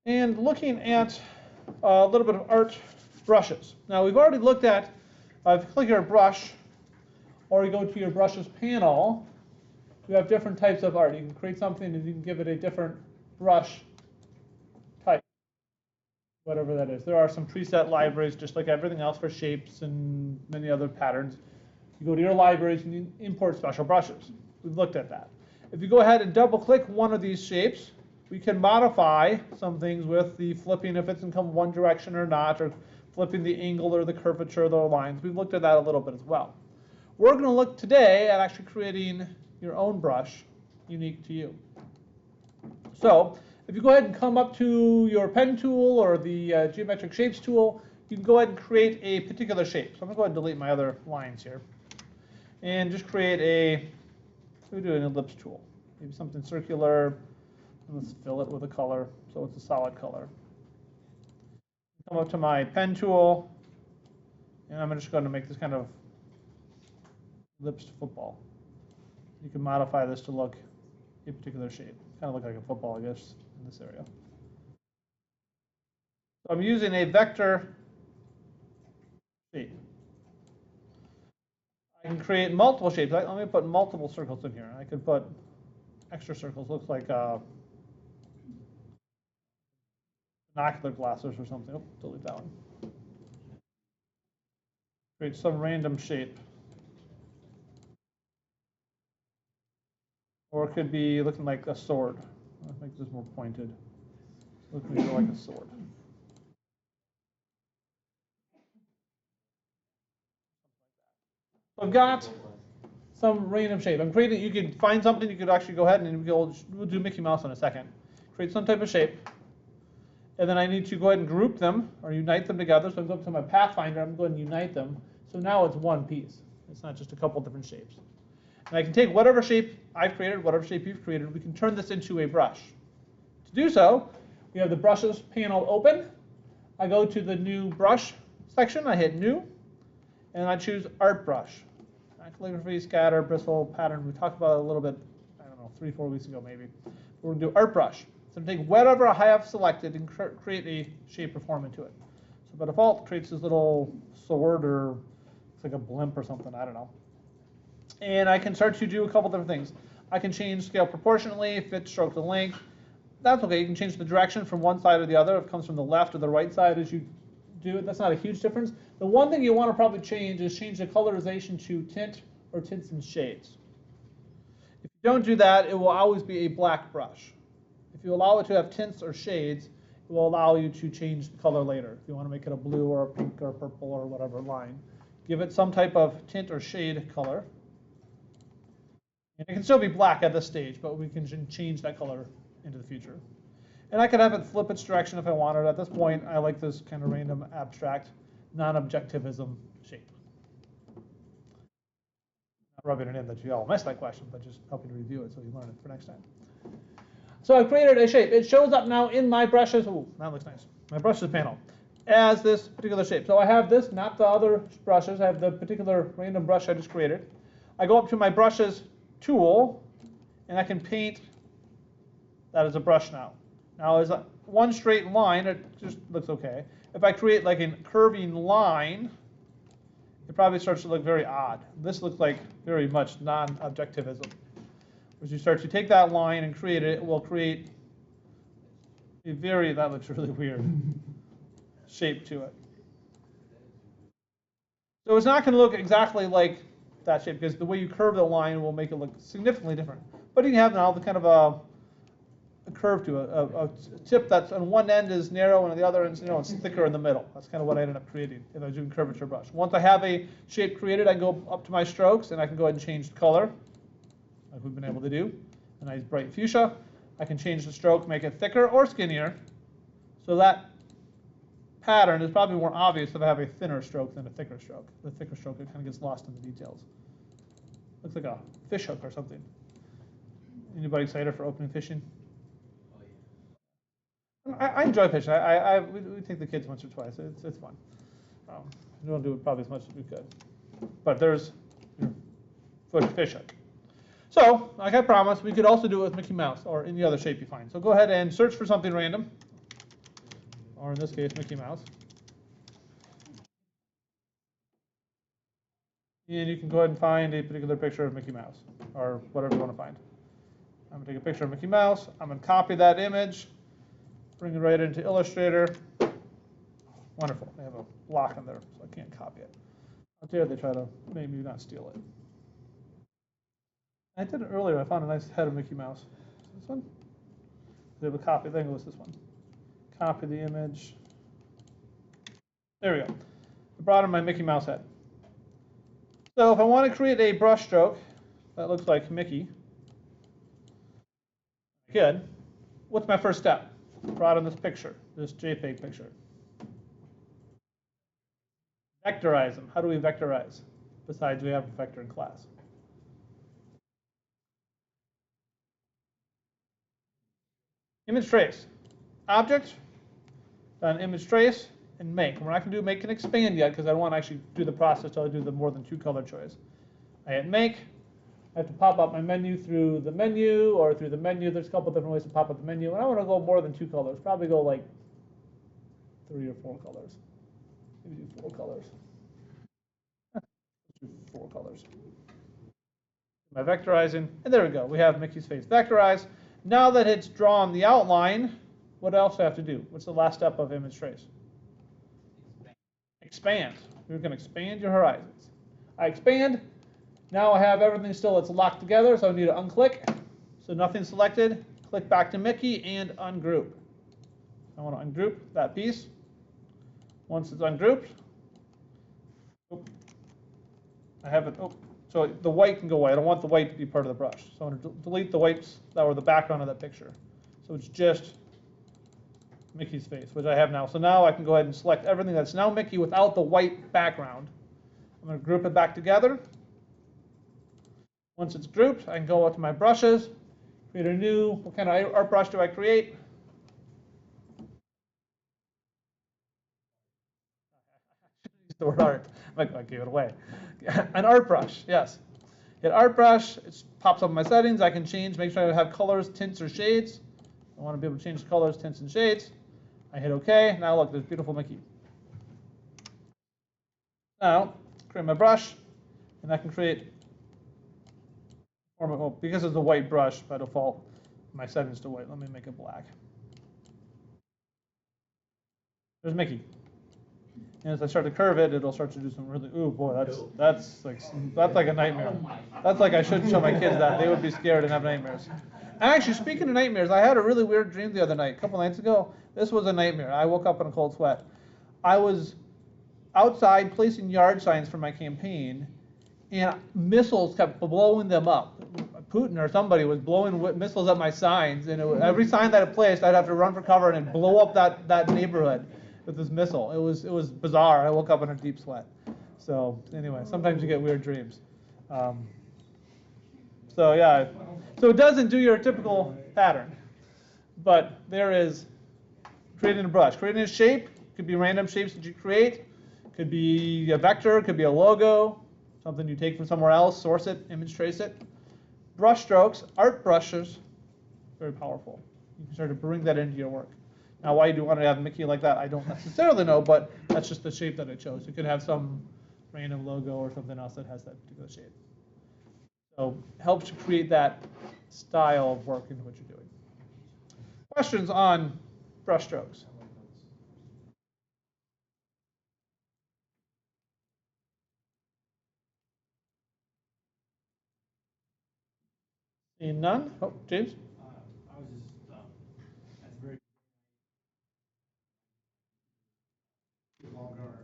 and looking at a little bit of art brushes. Now we've already looked at, if you click your brush, or you go to your brushes panel, you have different types of art. You can create something and you can give it a different brush type, whatever that is. There are some preset libraries, just like everything else, for shapes and many other patterns. You go to your libraries and you import special brushes. We've looked at that. If you go ahead and double click one of these shapes, we can modify some things with the flipping, if it's in one direction or not, or flipping the angle or the curvature of the lines. We've looked at that a little bit as well. We're going to look today at actually creating your own brush unique to you. So if you go ahead and come up to your pen tool or the geometric shapes tool, you can go ahead and create a particular shape. So I'm going to go ahead and delete my other lines here. And just create a, we'll do an ellipse tool. Maybe something circular. And let's fill it with a color so it's a solid color. Come up to my pen tool. And I'm just going to make this kind of ellipsed football. You can modify this to look a particular shape. Kind of look like a football, I guess, in this area. So I'm using a vector shape. I can create multiple shapes. Let me put multiple circles in here. I could put extra circles. Looks like binocular glasses or something. Oh, delete that one. Create some random shape. Or it could be looking like a sword. I'll make this more pointed. Looking more like a sword. So I've got some random shape. I'm creating. You could find something. You could actually go ahead and we'll do Mickey Mouse in a second. Create some type of shape, and then I need to go ahead and group them or unite them together. So I'm going to my Pathfinder. I'm going to unite them. So now it's one piece. It's not just a couple different shapes. And I can take whatever shape I've created, whatever shape you've created, we can turn this into a brush. To do so, we have the brushes panel open. I go to the new brush section, I hit new, and I choose art brush. Calligraphy, scatter, bristle, pattern. We talked about it a little bit, I don't know, 3-4 weeks ago maybe. We're going to do art brush. So take whatever I have selected and create a shape or form into it. So by default, it creates this little sword or it's like a blimp or something, I don't know. And I can start to do a couple different things. I can change scale proportionally, fit, stroke to length. That's okay. You can change the direction from one side or the other. If it comes from the left or the right side as you do it, that's not a huge difference. The one thing you want to probably change is change the colorization to tint or tints and shades. If you don't do that, it will always be a black brush. If you allow it to have tints or shades, it will allow you to change the color later. If you want to make it a blue or a pink or a purple or whatever line, give it some type of tint or shade color. And it can still be black at this stage, but we can change that color into the future. And I could have it flip its direction if I wanted. At this point, I like this kind of random abstract, non-objectivism shape. Not rubbing it in that you all missed that question, but just helping to review it so you learn it for next time. So I've created a shape. It shows up now in my brushes. Ooh, that looks nice. My brushes panel as this particular shape. So I have this, not the other brushes. I have the particular random brush I just created. I go up to my brushes tool, and I can paint that as a brush now. Now, as one straight line, it just looks okay. If I create like a curving line, it probably starts to look very odd. This looks like very much non-objectivism. As you start to take that line and create it, it will create a very, that looks really weird, shape to it. So it's not going to look exactly like that shape because the way you curve the line will make it look significantly different. But you can have now the kind of a curve to it, a tip that's on one end is narrow and on the other end is, it's thicker in the middle. That's kind of what I ended up creating if I was doing curvature brush. Once I have a shape created, I go up to my strokes and I can go ahead and change the color, like we've been able to do. A nice bright fuchsia. I can change the stroke, make it thicker or skinnier. So that pattern is probably more obvious if I have a thinner stroke than a thicker stroke. The thicker stroke, it kind of gets lost in the details. Looks like a fish hook or something. Anybody excited for opening fishing? I enjoy fishing. We take the kids once or twice. It's fun. We don't do it probably as much as we could. But there's fish hook. So, like I promised, we could also do it with Mickey Mouse or any other shape you find. So go ahead and search for something random. or in this case, Mickey Mouse. And you can go ahead and find a particular picture of Mickey Mouse, or whatever you want to find. I'm going to take a picture of Mickey Mouse. I'm going to copy that image, bring it right into Illustrator. Wonderful. They have a block in there, so I can't copy it. How dare they try to make me not steal it. I did it earlier. I found a nice head of Mickey Mouse. This one? They have a copy. I think it was this one. Copy the image. There we go. I brought in my Mickey Mouse head. So if I want to create a brush stroke that looks like Mickey, good. What's my first step? Brought in this picture, this JPEG picture. Vectorize them. How do we vectorize? Besides, we have a vector in class. Image trace. Object, then image trace, and make. We're not going to do make and expand yet because I don't want to actually do the process until I do the more than two color choice. I hit make. I have to pop up my menu through the menu or through the menu. There's a couple different ways to pop up the menu. And I want to go more than two colors. Probably go like 3 or 4 colors. Maybe do 4 colors. Let's do 4 colors. My vectorizing, and there we go. We have Mickey's face vectorized. Now that it's drawn the outline, what else do I have to do? What's the last step of image trace? Expand. We're going to expand your horizons. I expand. Now I have everything still that's locked together, so I need to unclick. So nothing's selected. Click back to Mickey and ungroup. I want to ungroup that piece. Once it's ungrouped, I have it. So the white can go away. I don't want the white to be part of the brush. So I'm going to delete the whites that were the background of that picture. So it's just Mickey's face, which I have now. So now I can go ahead and select everything that's now Mickey without the white background. I'm going to group it back together. Once it's grouped, I can go out to my brushes, create a new, what kind of art brush do I create? The word art. I gave it away. An art brush, yes. Hit art brush, it pops up in my settings. I can change, make sure I have colors, tints, or shades. I want to be able to change colors, tints, and shades. I hit OK. Now look, there's beautiful Mickey. Now, create my brush, and I can create, well, because it's a white brush by default, my settings to white. Let me make it black. There's Mickey. And as I start to curve it, it'll start to do some really, ooh boy, that's like a nightmare. That's like I shouldn't show my kids that. They would be scared and have nightmares. And actually, speaking of nightmares, I had a really weird dream the other night, a couple nights ago. This was a nightmare. I woke up in a cold sweat. I was outside placing yard signs for my campaign, and missiles kept blowing them up. Putin or somebody was blowing missiles at my signs, and every sign that I placed, I'd have to run for cover and blow up that neighborhood with this missile. It was bizarre. I woke up in a deep sweat. So anyway, sometimes you get weird dreams. So yeah, so it doesn't do your typical pattern, but there is creating a brush, creating a shape. Could be random shapes that you create. Could be a vector. Could be a logo, something you take from somewhere else, source it, image trace it. Brush strokes, art brushes, very powerful. You can start to bring that into your work. Now, why you do want to have Mickey like that, I don't necessarily know, but that's just the shape that I chose. You could have some random logo or something else that has that particular shape. So it helps to create that style of work into what you're doing. Questions on brush strokes? Seeing none? Oh, James? I was just, that's very long arm.